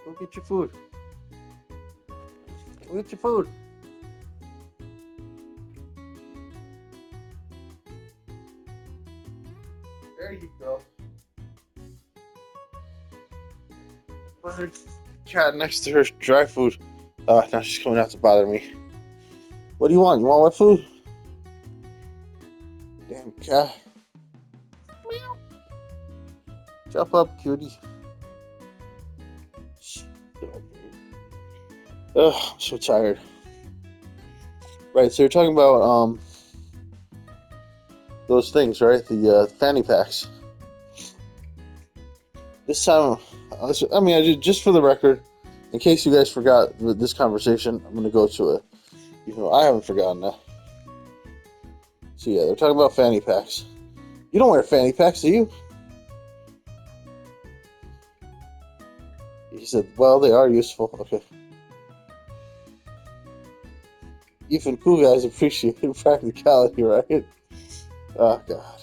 Go get your food. Go get your food. There you go. Cat next to her dry food. Now she's coming out to bother me. What do you want? You want wet food? Damn cat. Meow. Jump up, cutie. Ugh, I'm so tired. Right, so you're talking about those things, right? The fanny packs. This time, just for the record, in case you guys forgot this conversation, I'm going to go to it. Even though I haven't forgotten that. So yeah, they're talking about fanny packs. You don't wear fanny packs, do you? He said, well, they are useful. Okay. Even cool guys appreciate practicality, right? Oh, God.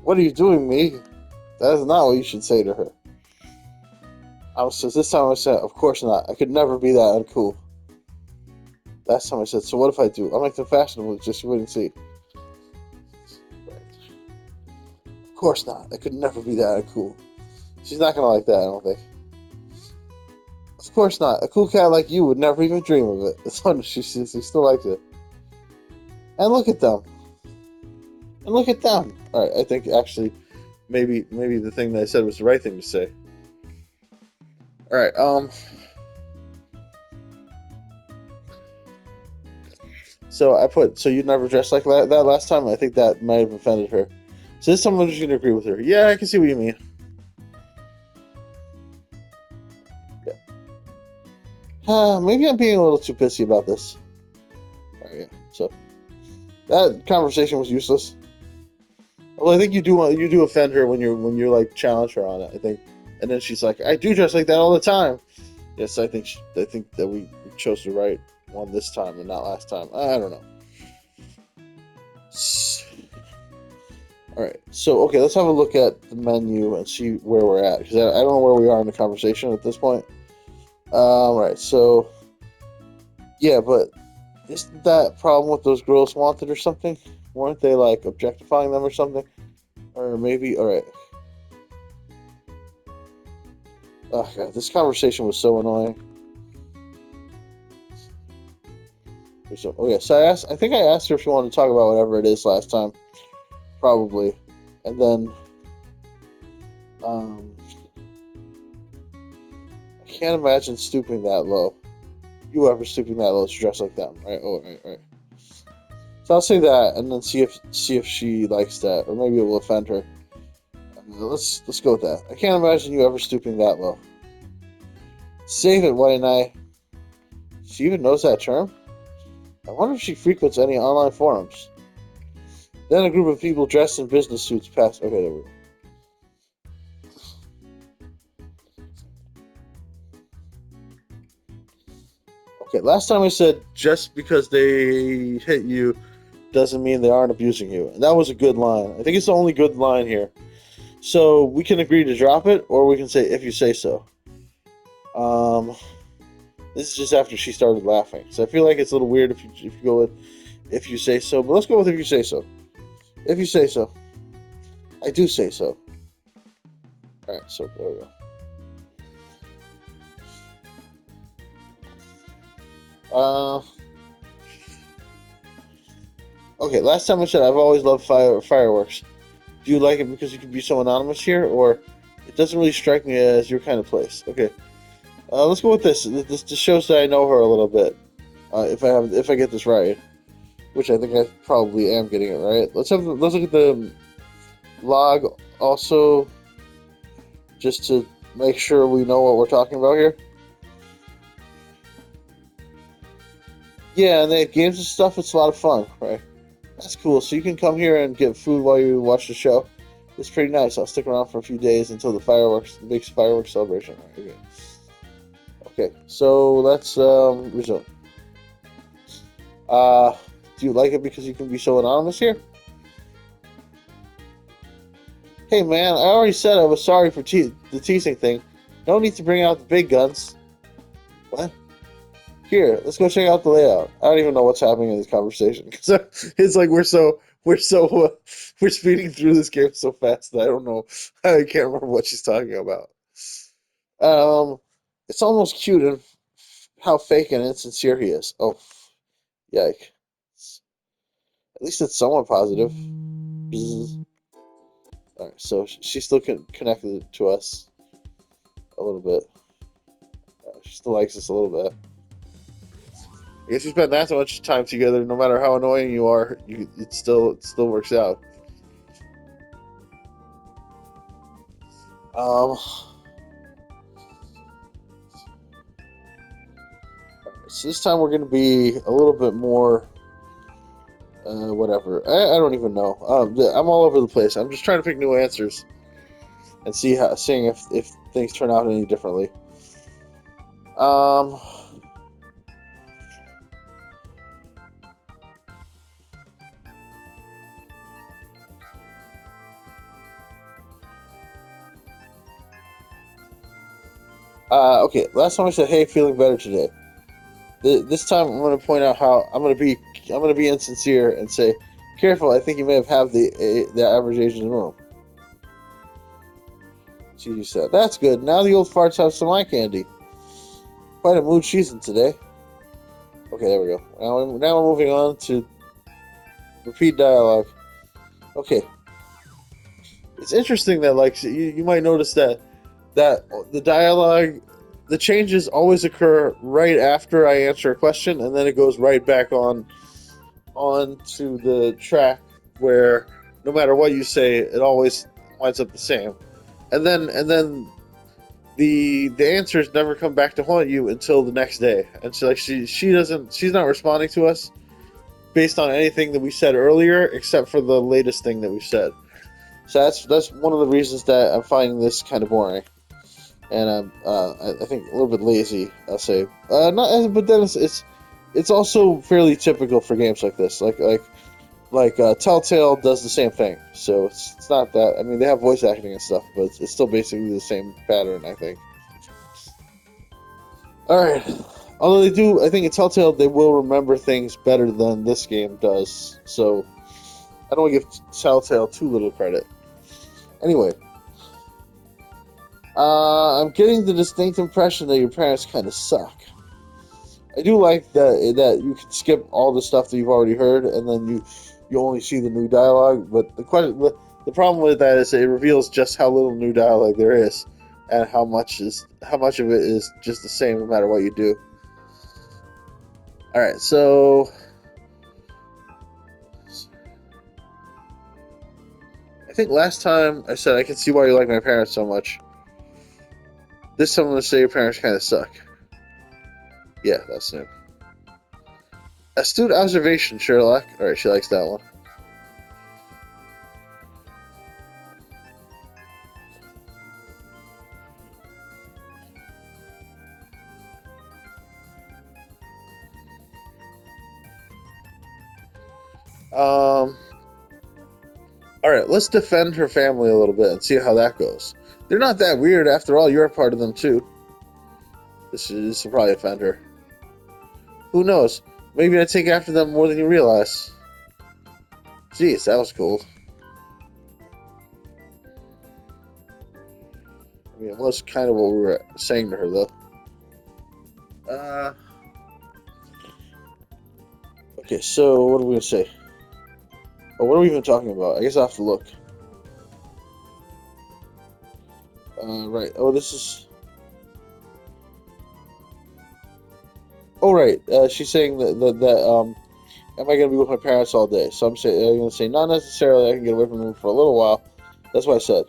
What are you doing, me? That is not what you should say to her. This time I said, of course not. I could never be that uncool. Last time I said, so what if I do? I'll make them fashionable, just you wouldn't see. Right. Of course not. I could never be that uncool. She's not gonna like that, I don't think. Of course not. A cool cat like you would never even dream of it. It's funny, she still likes it. And look at them. And look at them. Alright, I think actually maybe the thing that I said was the right thing to say. Alright, so you never dressed like that last time? I think that might have offended her. So this time I'm just going to agree with her. Yeah, I can see what you mean. Yeah. Maybe I'm being a little too pissy about this. Alright, yeah. So that conversation was useless. Well, I think you do offend her when you're like challenge her on it. I think, and then she's like, I do dress like that all the time. Yes, I think that we chose the right one this time and not last time. I don't know. All right, so okay, let's have a look at the menu and see where we're at because I don't know where we are in the conversation at this point. Right, so yeah, but isn't that problem what those girls wanted or something? Weren't they like objectifying them or something? Or maybe, all right. Oh God, this conversation was so annoying. So, okay, so I think I asked her if she wanted to talk about whatever it is last time, probably, and then, I can't imagine stooping that low. You ever stooping that low to dress like them, right? Oh, right. So I'll say that, and then see if she likes that, or maybe it will offend her. Let's go with that. I can't imagine you ever stooping that low. Save it, White Knight. She even knows that term? I wonder if she frequents any online forums. Then a group of people dressed in business suits passed. Okay, there we go. Okay, last time I said just because they hit you doesn't mean they aren't abusing you. And that was a good line. I think it's the only good line here. So we can agree to drop it, or we can say if you say so. This is just after she started laughing. So I feel like it's a little weird if you go with if you say so. But let's go with if you say so. If you say so. I do say so. Alright, so there we go. Okay, last time I said I've always loved fireworks. Do you like it because you can be so anonymous here, or it doesn't really strike me as your kind of place? Okay, let's go with this. This shows that I know her a little bit. If I get this right, which I think I probably am getting it right. Let's look at the log also, just to make sure we know what we're talking about here. Yeah, and they have games and stuff. It's a lot of fun, right? That's cool. So you can come here and get food while you watch the show. It's pretty nice. I'll stick around for a few days until the big fireworks celebration. Right, okay, so let's resume. Do you like it because you can be so anonymous here? Hey man, I already said I was sorry for the teasing thing. No need to bring out the big guns. What? Here, let's go check out the layout. I don't even know what's happening in this conversation because it's like we're speeding through this game so fast that I don't know. I can't remember what she's talking about. Um, it's almost cute and how fake and insincere he is. Oh, yike! At least it's somewhat positive. Bzz. All right, so she's still connected to us a little bit. She still likes us a little bit. I guess you spend that much time together, no matter how annoying you are, it still works out. Um, so this time we're going to be a little bit more, whatever. I don't even know. I'm all over the place. I'm just trying to pick new answers and seeing if things turn out any differently. Um, okay. Last time I said, "Hey, feeling better today." This time I'm going to point out how I'm going to be insincere and say, "Careful, I think you may have the average age in the room." She said, "That's good. Now the old farts have some eye candy." Quite a mood she's in today. Okay, there we go. Now we're moving on to repeat dialogue. Okay, it's interesting that like you might notice that the dialogue, the changes always occur right after I answer a question, and then it goes right back on to the track where no matter what you say, it always winds up the same. And then the answers never come back to haunt you until the next day. And so like she's not responding to us based on anything that we said earlier except for the latest thing that we said. So that's one of the reasons that I'm finding this kind of boring. And I think a little bit lazy. I'll say, not, but then it's also fairly typical for games like this. Like Telltale does the same thing, so it's not that. I mean, they have voice acting and stuff, but it's still basically the same pattern, I think. All right. Although they do, I think in Telltale they will remember things better than this game does. So I don't want to give Telltale too little credit. Anyway, I'm getting the distinct impression that your parents kind of suck. I do like that you can skip all the stuff that you've already heard, and then you only see the new dialogue. But the problem with that is it reveals just how little new dialogue there is, and how much of it is just the same no matter what you do. All right, so I think last time I said I can see why you like my parents so much. This time I'm gonna say your parents kind of suck. Yeah, that's new. Astute observation, Sherlock. All right, she likes that one. Um, all right, let's defend her family a little bit and see how that goes. They're not that weird after all. You're a part of them too. This will probably offend her. Who knows? Maybe I take after them more than you realize. Jeez, that was cool. I mean, it was kind of what we were saying to her, though. Uh, okay, so what are we gonna say? Oh, what are we even talking about? I guess I have to look. Right. Oh, this is. Oh, right. She's saying that am I gonna be with my parents all day? So I'm gonna say not necessarily. I can get away from them for a little while. That's what I said.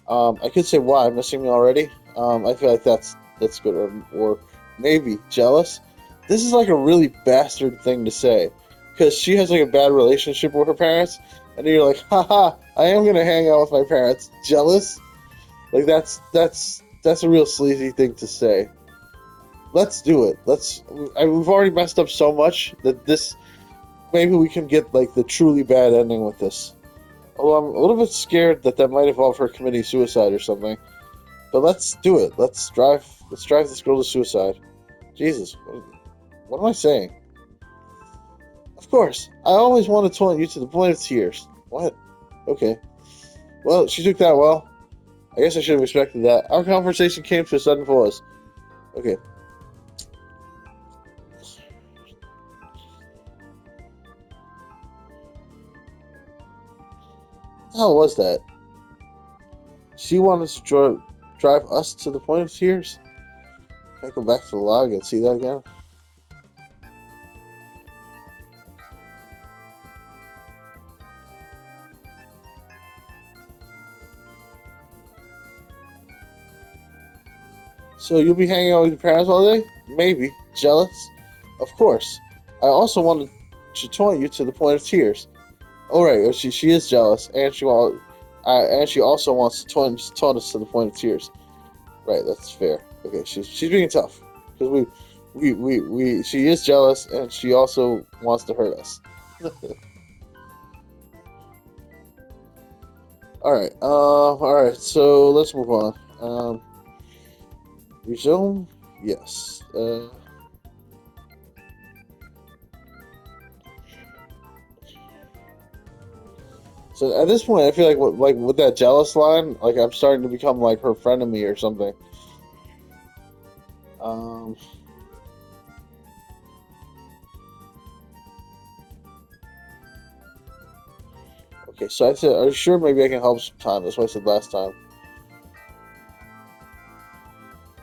I could say why missing me already. I feel like that's good, or maybe jealous. This is like a really bastard thing to say, because she has like a bad relationship with her parents, and you're like, haha, I am gonna hang out with my parents. Jealous? Like that's a real sleazy thing to say. Let's do it. We've already messed up so much that this maybe we can get like the truly bad ending with this. Although I'm a little bit scared that might involve her committing suicide or something. But let's do it. Let's drive. Let's drive this girl to suicide. Jesus, what am I saying? Of course, I always want to taunt you to the point of tears. What? Okay. Well, she took that well. I guess I should have expected that. Our conversation came to a sudden pause. Okay. What the hell was that? She wanted to drive us to the point of tears? Can I go back to the log and see that again? So you'll be hanging out with your parents all day? Maybe. Jealous? Of course. I also wanted to taunt you to the point of tears. Oh right, she is jealous, and she also wants to taunt us to the point of tears. Right, that's fair. Okay, she's being tough because we she is jealous, and she also wants to hurt us. All right, all right. So let's move on. Resume. Yes. So at this point, I feel like with that jealous line, like I'm starting to become like her frenemy or something. Um, okay, so I said, are you sure maybe I can help sometime? That's what I said last time.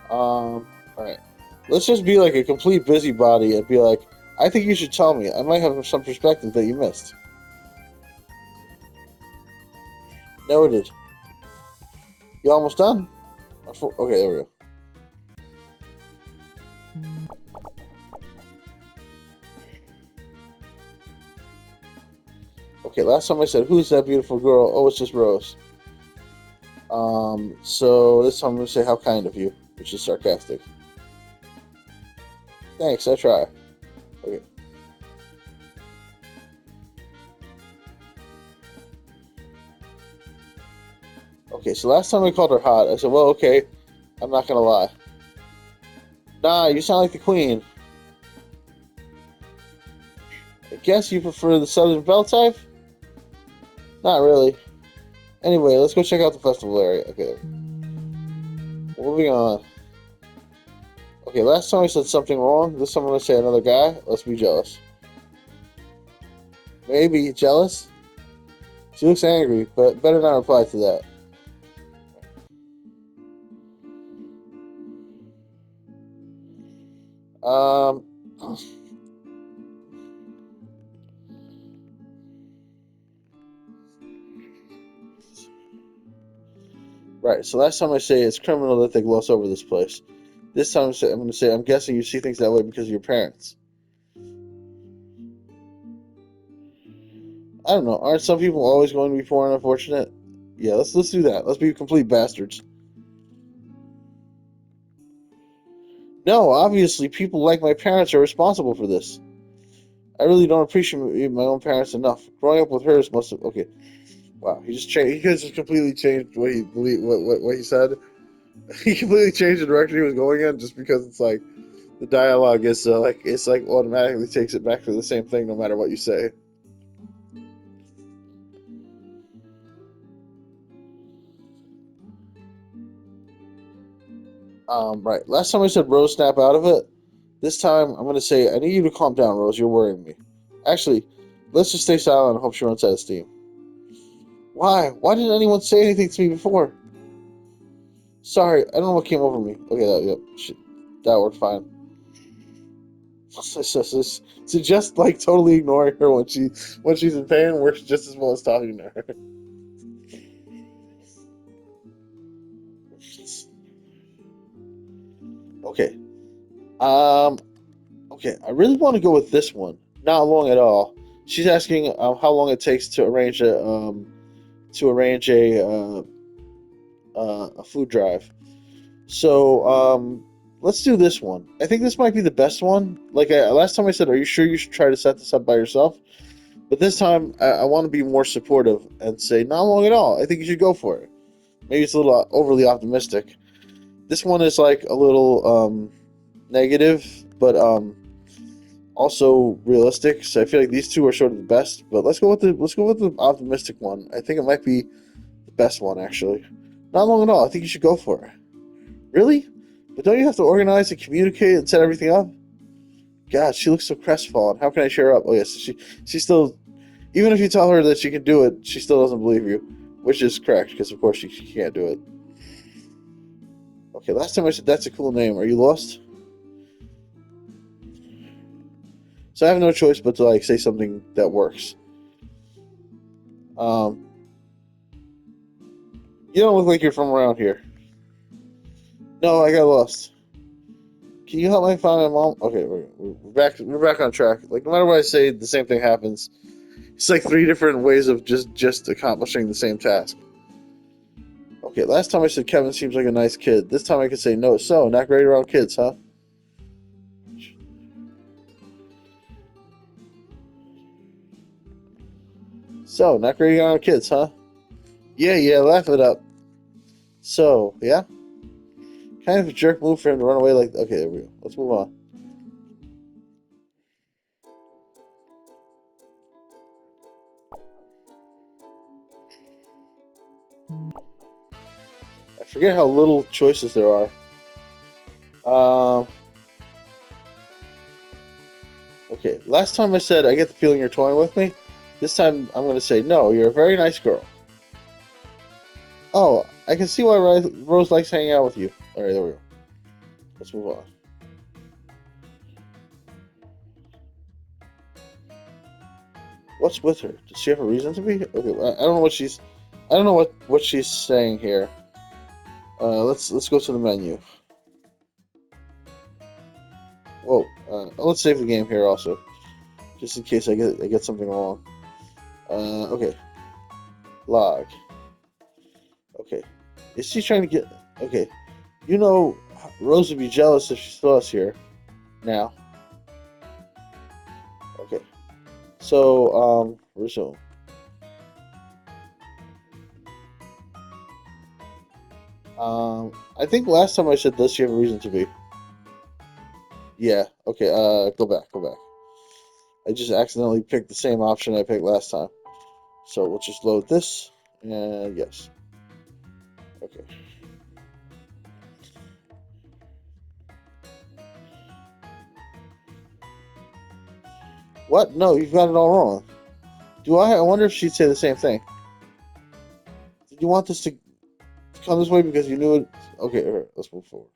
All right. Let's just be like a complete busybody and be like, I think you should tell me. I might have some perspective that you missed. Noted. You almost done? Okay, there we go. Okay, last time I said, who's that beautiful girl? Oh, it's just Rose. So this time I'm gonna say, how kind of you, which is sarcastic. Thanks, I try. Okay. Okay, so last time I called her hot, I said, well, okay, I'm not gonna lie. Nah, you sound like the queen. I guess you prefer the Southern Belle type? Not really. Anyway, let's go check out the festival area. Okay, moving on. Okay, last time I said something wrong. This time I'm gonna say another guy. Let's be jealous. Maybe jealous? She looks angry, but better not reply to that. Um, right, so last time I say it's criminal that they gloss over this place. This time I'm gonna say I'm guessing you see things that way because of your parents. I don't know. Aren't some people always going to be poor and unfortunate? Yeah, let's do that. Let's be complete bastards. No, obviously, people like my parents are responsible for this. I really don't appreciate my own parents enough. Growing up with hers must have. Okay, wow, he just changed. He could just completely changed what he believed, what he said. He completely changed the direction he was going in just because it's like the dialogue is like it's like automatically takes it back to the same thing no matter what you say. Right. Last time I said Rose, snap out of it. This time I'm gonna say I need you to calm down, Rose. You're worrying me. Actually, let's just stay silent and hope she runs out of steam. Why? Why didn't anyone say anything to me before? Sorry, I don't know what came over me. Okay, yep, shit, that worked fine. So just like totally ignoring her when she's in pain works just as well as talking to her. Okay. Um. Okay. I really want to go with this one. Not long at all. She's asking how long it takes to arrange a food drive. So let's do this one. I think this might be the best one. Like last time I said, are you sure you should try to set this up by yourself? But this time I want to be more supportive and say not long at all. I think you should go for it. Maybe it's a little overly optimistic. This one is like a little negative, but also realistic. So I feel like these two are sort of the best. But let's go with the optimistic one. I think it might be the best one actually. Not long at all. I think you should go for it. Really? But don't you have to organize and communicate and set everything up? God, she looks so crestfallen. How can I cheer her up? Oh yes, she still, even if you tell her that she can do it, she still doesn't believe you, which is correct because of course she can't do it. Okay, last time I said that's a cool name. Are you lost? So I have no choice but to like say something that works. Um, you don't look like you're from around here. No, I got lost. Can you help me find my mom? Okay, we're back. We're back on track. Like no matter what I say, the same thing happens. It's like three different ways of just accomplishing the same task. Okay, last time I said Kevin seems like a nice kid. This time I could say no. So not great around kids, huh? So not great around kids, huh? Yeah, yeah. Laugh it up. So yeah, kind of a jerk move for him to run away like. Okay, there we go. Let's move on. I forget how little choices there are. Um. Okay, last time I said I get the feeling you're toying with me. This time I'm going to say no. You're a very nice girl. Oh, I can see why Rose likes hanging out with you. All right, there we go. Let's move on. What's with her? Does she have a reason to be? Okay, I don't know what she's. I don't know what she's saying here. Let's go to the menu. Whoa. Let's save the game here also, just in case I get something wrong. Okay. Log. Okay. Is she trying to get? Okay. You know, Rose would be jealous if she saw us here. Now. Okay. So resume. I think last time I said does she have a reason to be? Yeah. Okay. Go back. Go back. I just accidentally picked the same option I picked last time. So we'll just load this. And yes. Okay. What? No, you've got it all wrong. Do I? I wonder if she'd say the same thing. Did you want this to come this way because you knew it? Okay, all right, let's move forward.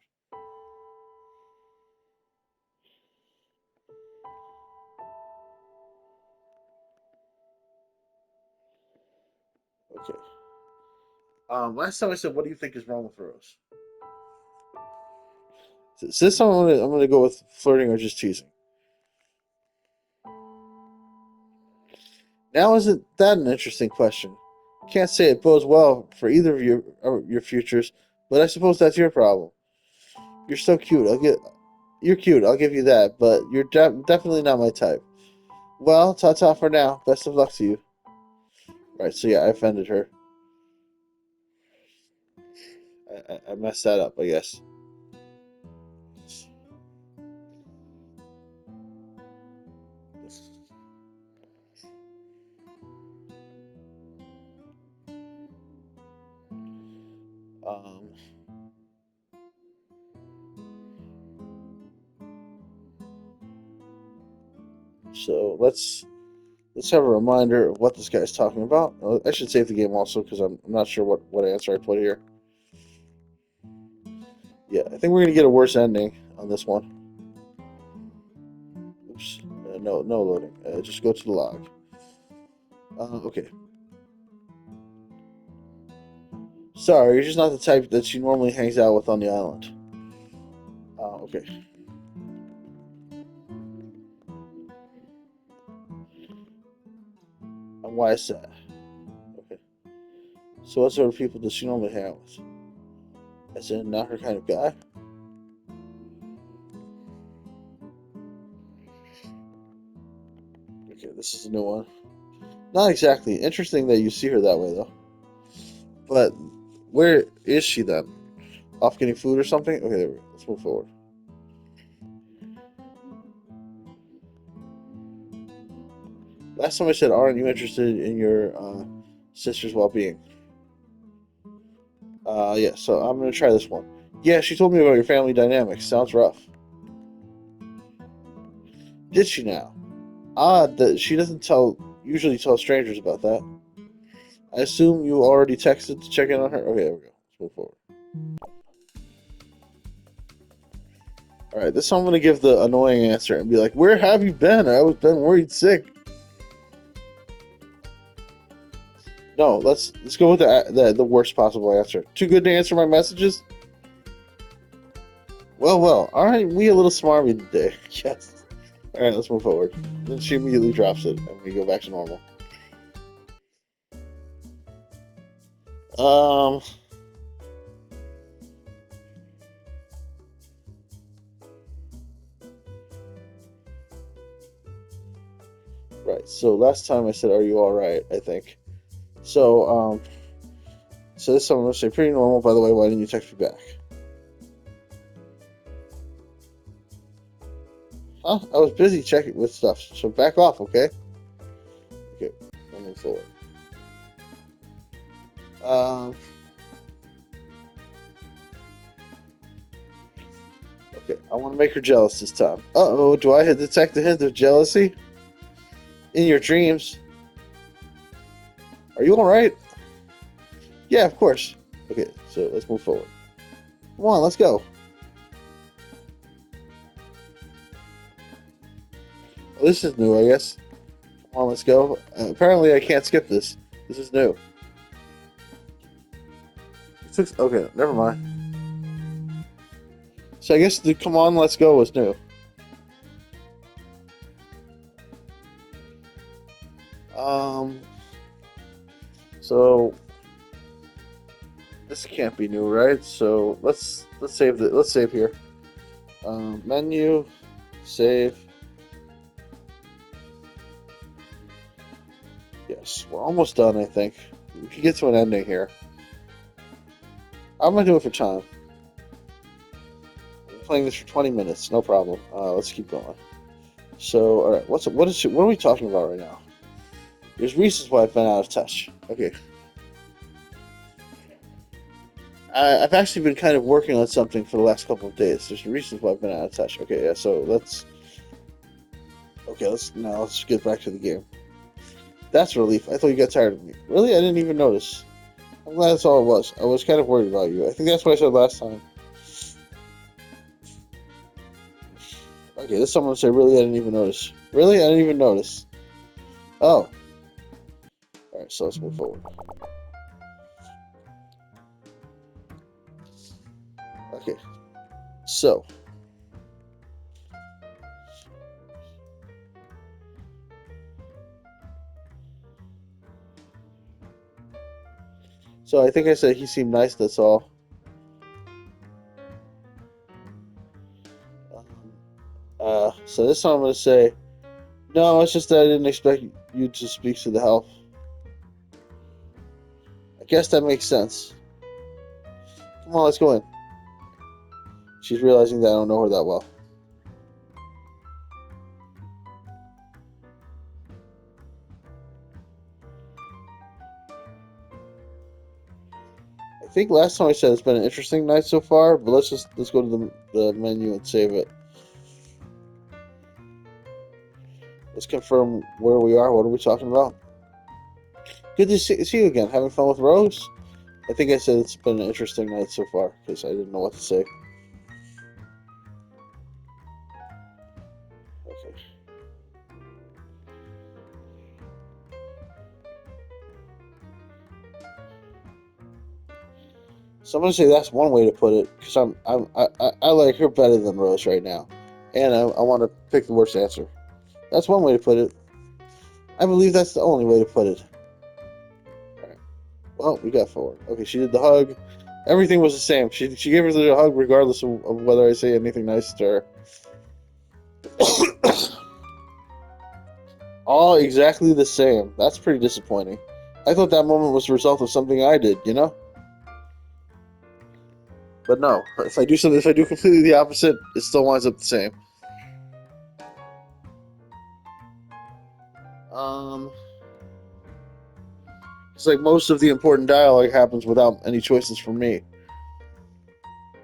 Okay. Last time I said, what do you think is wrong with Rose? So this time I'm gonna go with flirting or just teasing. Now isn't that an interesting question? Can't say it bodes well for either of your futures, but I suppose that's your problem. You're so cute. You're cute. I'll give you that, but you're definitely not my type. Well, ta ta for now. Best of luck to you. Right. So yeah, I offended her. I messed that up, I guess. Um. So let's have a reminder of what this guy's talking about. I should save the game also because I'm not sure what answer I put here. Yeah, I think we're gonna get a worse ending on this one. Oops. No loading. Just go to the log. Okay. Sorry, you're just not the type that she normally hangs out with on the island. Okay. And why is that? Okay. So what sort of people does she normally hang out with? As in, not her kind of guy? Okay, this is a new one. Not exactly. Interesting that you see her that way, though. But where is she then? Off getting food or something? Okay, there we go. Let's move forward. Last time I said, aren't you interested in your sister's well-being? Yeah, so I'm gonna try this one. Yeah, she told me about your family dynamics. Sounds rough. Did she now? Odd that she doesn't usually tell strangers about that. I assume you already texted to check in on her? Okay, there we go. Let's move forward. Alright, this time I'm gonna give the annoying answer and be like, where have you been? I was been worried sick. No, let's go with the worst possible answer. Too good to answer my messages? Well, aren't we a little smarmy today? Yes. Alright, let's move forward. Then she immediately drops it and we go back to normal. Um right, so last time I said, are you alright, I think. So this time I'm gonna say pretty normal, by the way, why didn't you text me back? Huh? I was busy checking with stuff, so back off, okay? Okay, I'll move forward. Um, okay, I want to make her jealous this time. Uh-oh, do I detect a hint of jealousy? In your dreams? Are you alright? Yeah, of course. Okay, so let's move forward. Come on, let's go. Oh, this is new, I guess. Come on, let's go. Apparently I can't skip this. This is new. Okay, never mind. So I guess the come on, let's go was new. Um, so this can't be new, right? So let's save here. Menu, save. Yes, we're almost done. I think we can get to an ending here. I'm gonna do it for time. I'm playing this for 20 minutes, no problem. Let's keep going. So, all right, what are we talking about right now? There's reasons why I've been out of touch. Okay, I've actually been kind of working on something for the last couple of days. There's reasons why I've been out of touch. Okay, yeah. So let's get back to the game. That's a relief. I thought you got tired of me. Really, I didn't even notice. I'm glad that's all it was. I was kind of worried about you. I think that's what I said last time. Okay, this time I'm gonna say, really, I didn't even notice. Really, I didn't even notice. Oh, all right. So let's move forward. Okay, so I think I said he seemed nice. That's all. Um, so this time I'm gonna say, no. It's just that I didn't expect you to speak to the health. I guess that makes sense. Come on, let's go in. She's realizing that I don't know her that well. I think last time I said it's been an interesting night so far, but let's go to the menu and save it. Let's confirm where we are. What are we talking about? Good to see you again. Having fun with Rose? I think I said it's been an interesting night so far because I didn't know what to say. Okay. So I'm gonna say that's one way to put it because I like her better than Rose right now, and I want to pick the worst answer. That's one way to put it. I believe that's the only way to put it. All right. Well, we got forward. Okay, she did the hug. Everything was the same. She gave her the hug regardless of whether I say anything nice to her. All exactly the same. That's pretty disappointing. I thought that moment was the result of something I did, you know? But no, if I do something, if I do completely the opposite, it still winds up the same. Um, it's like most of the important dialogue happens without any choices from me.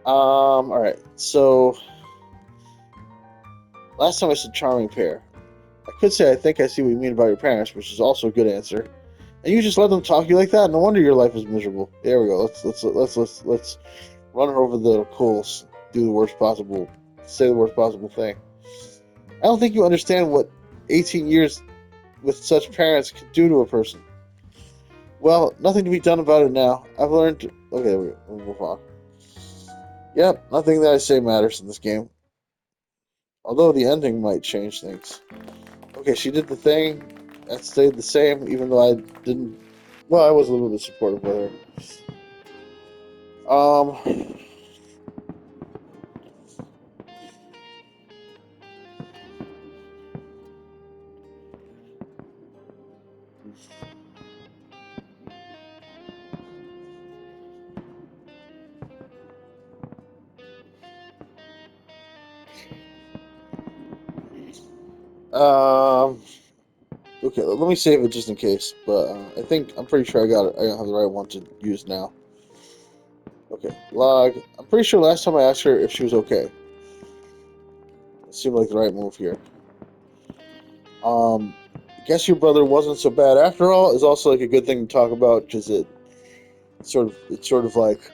All right. So last time I said charming pair. I could say I think I see what you mean about your parents, which is also a good answer. And you just let them talk you like that. No wonder your life is miserable. There we go. Let's run her over the coals. Do the worst possible. Say the worst possible thing. I don't think you understand what 18 years with such parents can do to a person. Well, nothing to be done about it now. I've learned. Okay, we'll move on. Yep, nothing that I say matters in this game. Although the ending might change things. Okay, she did the thing. That stayed the same, even though I didn't. Well, I was a little bit supportive with her. Um. Okay, let me save it just in case. But I'm pretty sure I got it. I have the right one to use now. Okay, log. I'm pretty sure last time I asked her if she was okay. It seemed like the right move here. Um, guess your brother wasn't so bad after all is also like a good thing to talk about because it's sort of like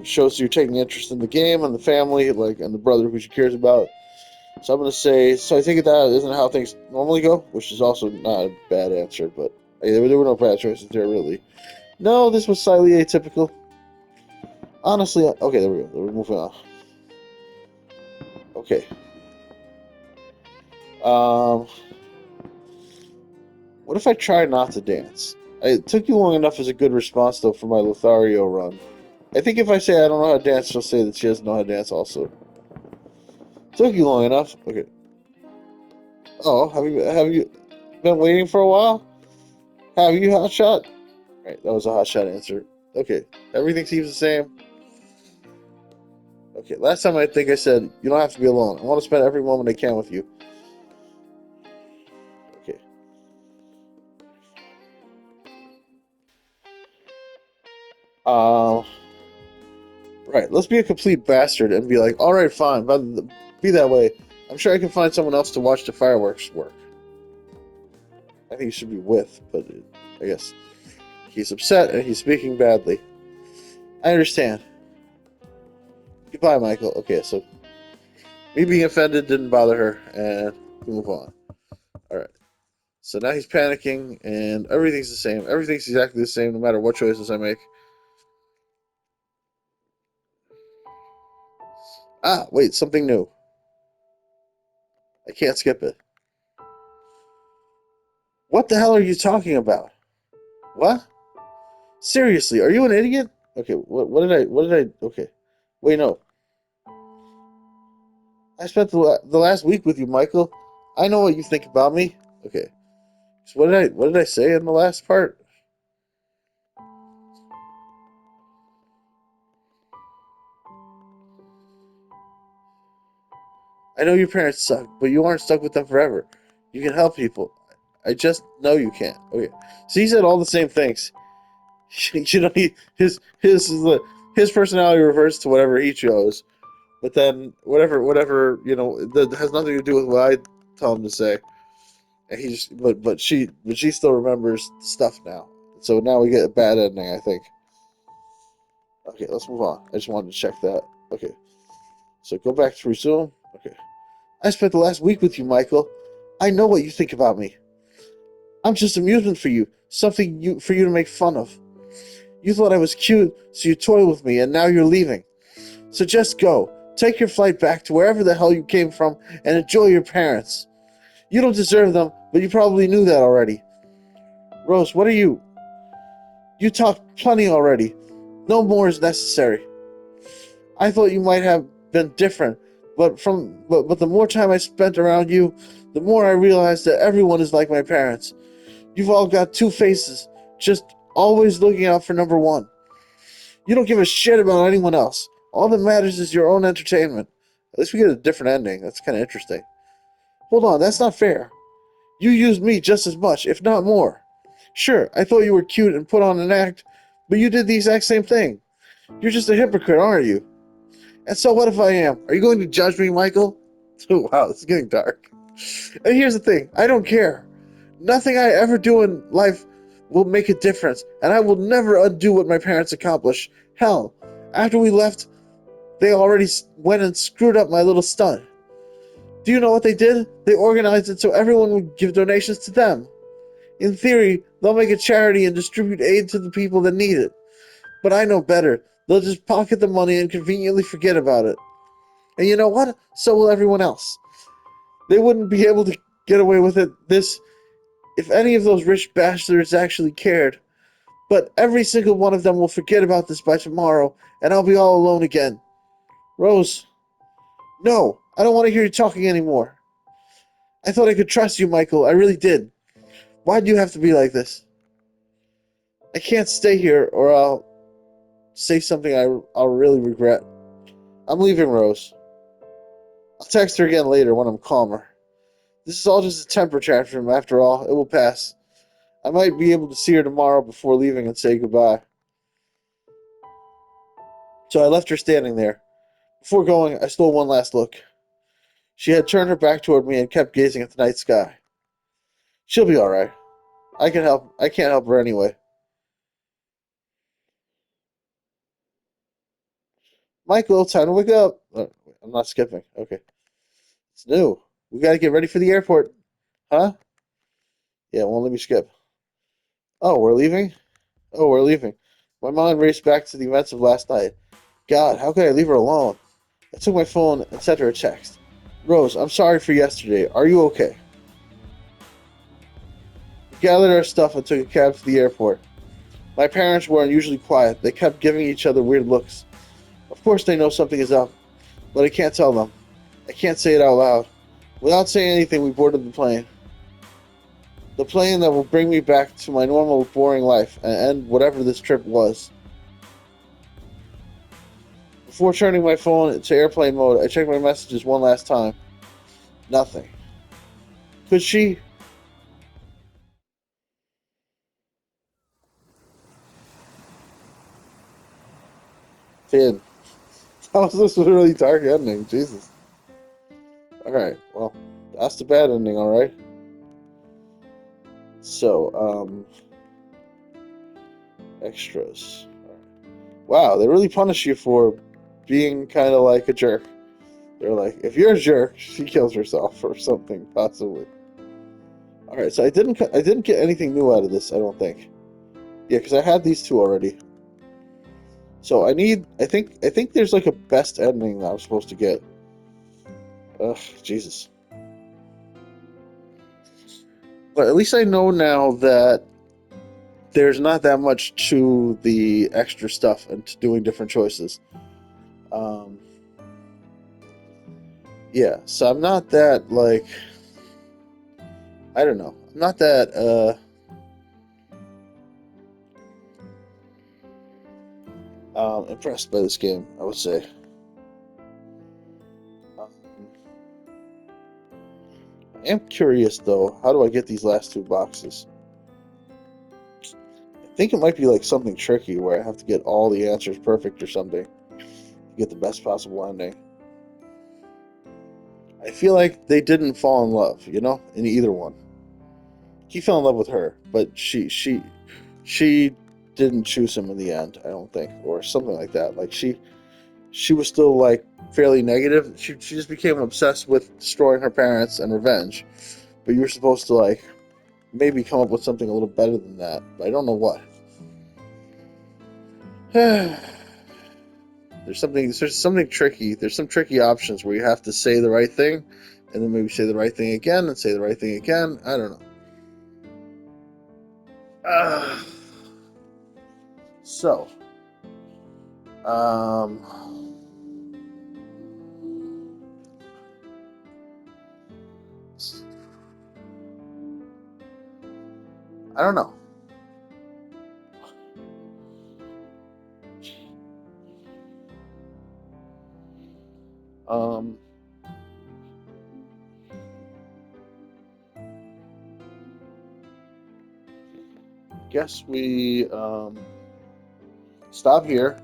shows you're taking interest in the game and the family, like and the brother who she cares about. So I'm gonna say so. I think that isn't how things normally go, which is also not a bad answer, but hey, there were no bad choices there really. No, this was slightly atypical. Honestly, okay, there we go. We're moving on. Okay. Um, what if I try not to dance? It took you long enough as a good response though for my Lothario run. I think if I say I don't know how to dance, she'll say that she doesn't know how to dance also. Took you long enough. Okay. Oh, have you been waiting for a while? Have you hotshot? Right, that was a hotshot answer. Okay, everything seems the same. Okay, last time I think I said you don't have to be alone. I want to spend every moment I can with you. Okay. Uh, right. Let's be a complete bastard and be like, all right, fine, but be that way. I'm sure I can find someone else to watch the fireworks work. I think he should be with, but I guess he's upset and he's speaking badly. I understand. Goodbye, Michael. Okay, so me being offended didn't bother her, and we move on. All right. So now he's panicking, and everything's the same. Everything's exactly the same, no matter what choices I make. Ah, wait, something new. I can't skip it. What the hell are you talking about? What? Seriously, are you an idiot? Okay, okay. Wait, no. I spent the last week with you, Michael. I know what you think about me. Okay. So what did I say in the last part? I know your parents suck, but you aren't stuck with them forever. You can help people. I just know you can. Okay. So he said all the same things. His personality reverts to whatever he chose. But then whatever that has nothing to do with what I tell him to say. And he just but she still remembers the stuff now. So now we get a bad ending, I think. Okay, let's move on. I just wanted to check that. Okay, so go back to resume. Okay, I spent the last week with you, Michael. I know what you think about me. I'm just amusement for you, something for you to make fun of. You thought I was cute, so you toyed with me, and now you're leaving. So just go. Take your flight back to wherever the hell you came from and enjoy your parents. You don't deserve them, but you probably knew that already. Rose, what are you? You talked plenty already. No more is necessary. I thought you might have been different, but the more time I spent around you, the more I realized that everyone is like my parents. You've all got two faces, just always looking out for number one. You don't give a shit about anyone else. All that matters is your own entertainment. At least we get a different ending. That's kind of interesting. Hold on, that's not fair. You used me just as much, if not more. Sure, I thought you were cute and put on an act, but you did the exact same thing. You're just a hypocrite, aren't you? And so what if I am? Are you going to judge me, Michael? Oh, wow, this is getting dark. And here's the thing, I don't care. Nothing I ever do in life will make a difference, and I will never undo what my parents accomplished. Hell, after we left, they already went and screwed up my little stunt. Do you know what they did? They organized it so everyone would give donations to them. In theory, they'll make a charity and distribute aid to the people that need it. But I know better. They'll just pocket the money and conveniently forget about it. And you know what? So will everyone else. They wouldn't be able to get away with this if any of those rich bastards actually cared. But every single one of them will forget about this by tomorrow, and I'll be all alone again. Rose, no, I don't want to hear you talking anymore. I thought I could trust you, Michael. I really did. Why'd you have to be like this? I can't stay here, or I'll say something I'll really regret. I'm leaving, Rose. I'll text her again later when I'm calmer. This is all just a temper tantrum, after all. It will pass. I might be able to see her tomorrow before leaving and say goodbye. So I left her standing there. Before going, I stole one last look. She had turned her back toward me and kept gazing at the night sky. She'll be all right. I can help. I can't help her anyway. Michael, time to wake up. I'm not skipping. Okay, it's new. We gotta get ready for the airport, huh? Yeah, won't let me skip. Oh, we're leaving. Oh, we're leaving. My mind raced back to the events of last night. God, how could I leave her alone? I took my phone and sent her a text. Rose, I'm sorry for yesterday. Are you okay? We gathered our stuff and took a cab to the airport. My parents were unusually quiet. They kept giving each other weird looks. Of course they know something is up, but I can't tell them. I can't say it out loud. Without saying anything, we boarded the plane. The plane that will bring me back to my normal, boring life and end whatever this trip was. Before turning my phone to airplane mode, I checked my messages one last time. Nothing. Could she? Finn. How was this a really dark ending? Jesus. Alright, well, that's the bad ending, alright? So, extras. Wow, they really punish you for being kind of like a jerk. They're like, if you're a jerk, she kills herself or something, possibly. All right, so I didn't get anything new out of this. I don't think. Yeah, because I had these two already. So I think there's like a best ending that I'm supposed to get. Ugh, Jesus. But at least I know now that there's not that much to the extra stuff and to doing different choices. Um, yeah, so I'm not that like I don't know. I'm not that impressed by this game, I would say. Um, I am curious though. How do I get these last two boxes? I think it might be like something tricky where I have to get all the answers perfect or something to get the best possible ending. I feel like they didn't fall in love, in either one. He fell in love with her, but she didn't choose him in the end, I don't think, or something like that. Like she was still like fairly negative. She just became obsessed with destroying her parents and revenge. But you were supposed to like maybe come up with something a little better than that. But I don't know what. There's something tricky. There's some tricky options where you have to say the right thing, and then maybe say the right thing again, and say the right thing again. I don't know. Uh, so, um, I don't know. guess we stop here.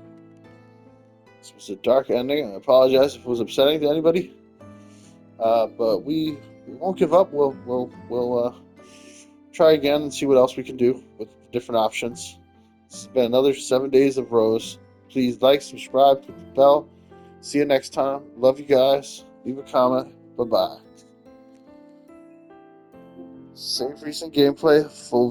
This was a dark ending. I apologize if it was upsetting to anybody. But we won't give up. We'll try again and see what else we can do with different options. This has been another 7 days of Rose. Please like, subscribe, click the bell. See you next time. Love you guys. Leave a comment. Bye bye. Save recent gameplay. Full